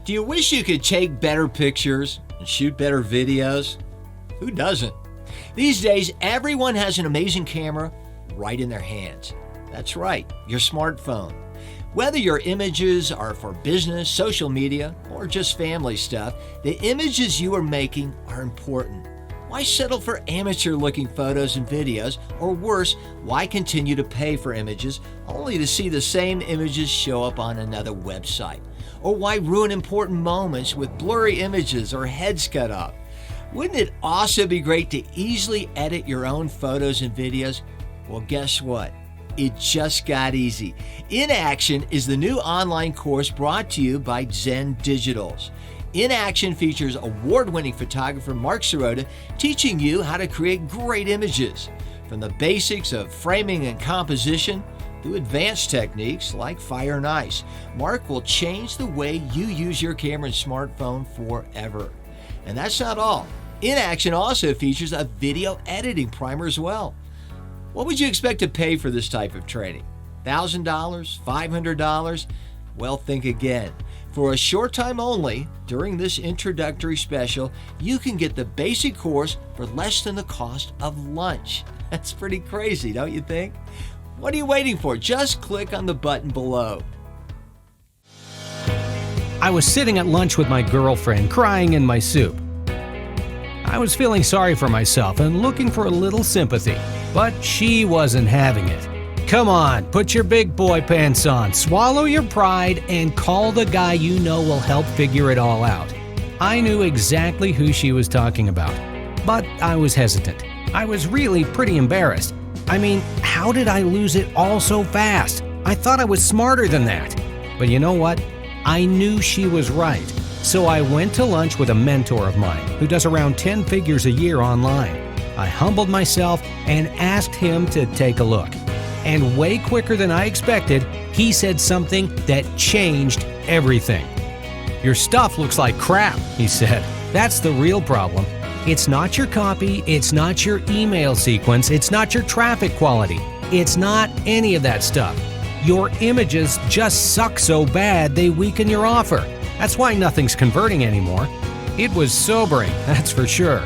Do you wish you could take better pictures and shoot better videos? Who doesn't? These days, everyone has an amazing camera right in their hands. That's right, your smartphone. Whether your images are for business, social media, or just family stuff, the images you are making are important. Why settle for amateur-looking photos and videos? Or worse, why continue to pay for images only to see the same images show up on another website? Or why ruin important moments with blurry images or heads cut off? Wouldn't it also be great to easily edit your own photos and videos? Well, guess what? It just got easy. In Action is the new online course brought to you by Zen Digital. In Action features award-winning photographer Mark Sirota teaching you how to create great images. From the basics of framing and composition through advanced techniques like fire and ice, Mark will change the way you use your camera and smartphone forever. And that's not all. In Action also features a video editing primer as well. What would you expect to pay for this type of training? $1,000? $500? Well, think again. For a short time only, during this introductory special, you can get the basic course for less than the cost of lunch. That's pretty crazy, don't you think? What are you waiting for? Just click on the button below. I was sitting at lunch with my girlfriend, crying in my soup. I was feeling sorry for myself and looking for a little sympathy, but she wasn't having it. Come on, put your big boy pants on, swallow your pride, and call the guy you know will help figure it all out. I knew exactly who she was talking about, but I was hesitant. I was really pretty embarrassed. I mean, how did I lose it all so fast? I thought I was smarter than that. But you know what? I knew she was right. So I went to lunch with a mentor of mine who does around 10 figures a year online. I humbled myself and asked him to take a look. And way quicker than I expected, he said something that changed everything. "Your stuff looks like crap," he said. "That's the real problem. It's not your copy, it's not your email sequence, it's not your traffic quality. It's not any of that stuff. Your images just suck so bad they weaken your offer. That's why nothing's converting anymore." It was sobering, that's for sure.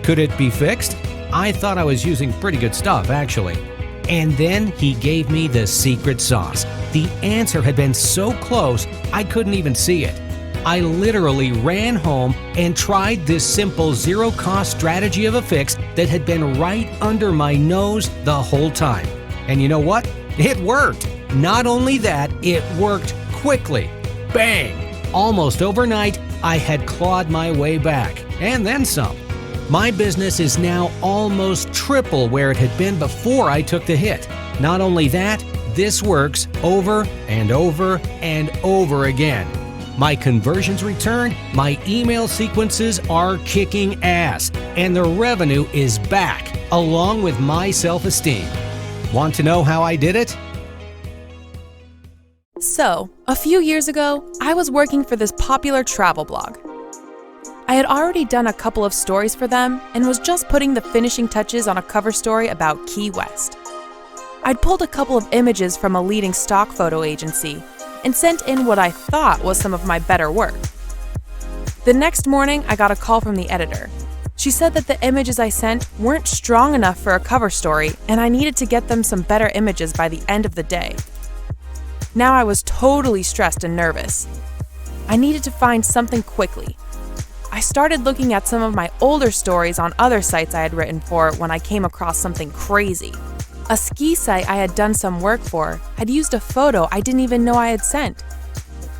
Could it be fixed? I thought I was using pretty good stuff, actually. And then he gave me the secret sauce. The answer had been so close, I couldn't even see it. I literally ran home and tried this simple zero-cost strategy of a fix that had been right under my nose the whole time. And you know what? It worked. Not only that, it worked quickly. Bang! Almost overnight, I had clawed my way back, and then some. My business is now almost triple where it had been before I took the hit. Not only that, this works over and over and over again. My conversions returned, my email sequences are kicking ass, and the revenue is back, along with my self-esteem. Want to know how I did it? So, a few years ago, I was working for this popular travel blog. I had already done a couple of stories for them and was just putting the finishing touches on a cover story about Key West. I'd pulled a couple of images from a leading stock photo agency and sent in what I thought was some of my better work. The next morning, I got a call from the editor. She said that the images I sent weren't strong enough for a cover story and I needed to get them some better images by the end of the day. Now I was totally stressed and nervous. I needed to find something quickly. I started looking at some of my older stories on other sites I had written for when I came across something crazy. A ski site I had done some work for had used a photo I didn't even know I had sent.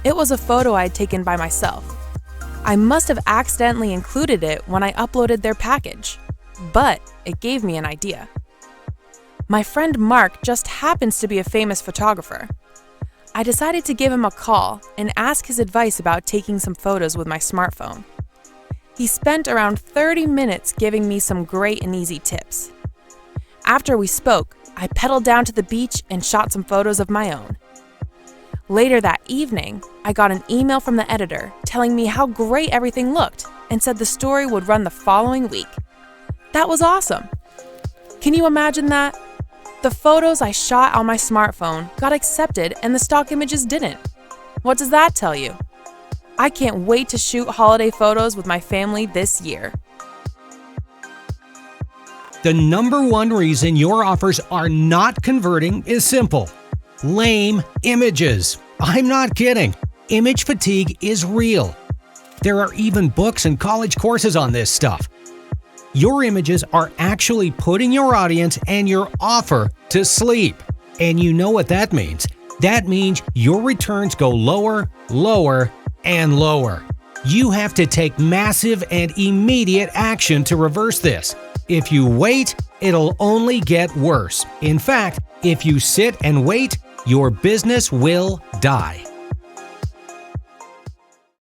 It was a photo I had taken by myself. I must have accidentally included it when I uploaded their package, but it gave me an idea. My friend Mark just happens to be a famous photographer. I decided to give him a call and ask his advice about taking some photos with my smartphone. He spent around 30 minutes giving me some great and easy tips. After we spoke, I pedaled down to the beach and shot some photos of my own. Later that evening, I got an email from the editor telling me how great everything looked and said the story would run the following week. That was awesome. Can you imagine that? The photos I shot on my smartphone got accepted and the stock images didn't. What does that tell you? I can't wait to shoot holiday photos with my family this year. The number one reason your offers are not converting is simple: lame images. I'm not kidding. Image fatigue is real. There are even books and college courses on this stuff. Your images are actually putting your audience and your offer to sleep. And you know what that means. That means your returns go lower, lower, and lower. You have to take massive and immediate action to reverse this. If you wait, it'll only get worse. In fact, if you sit and wait, your business will die.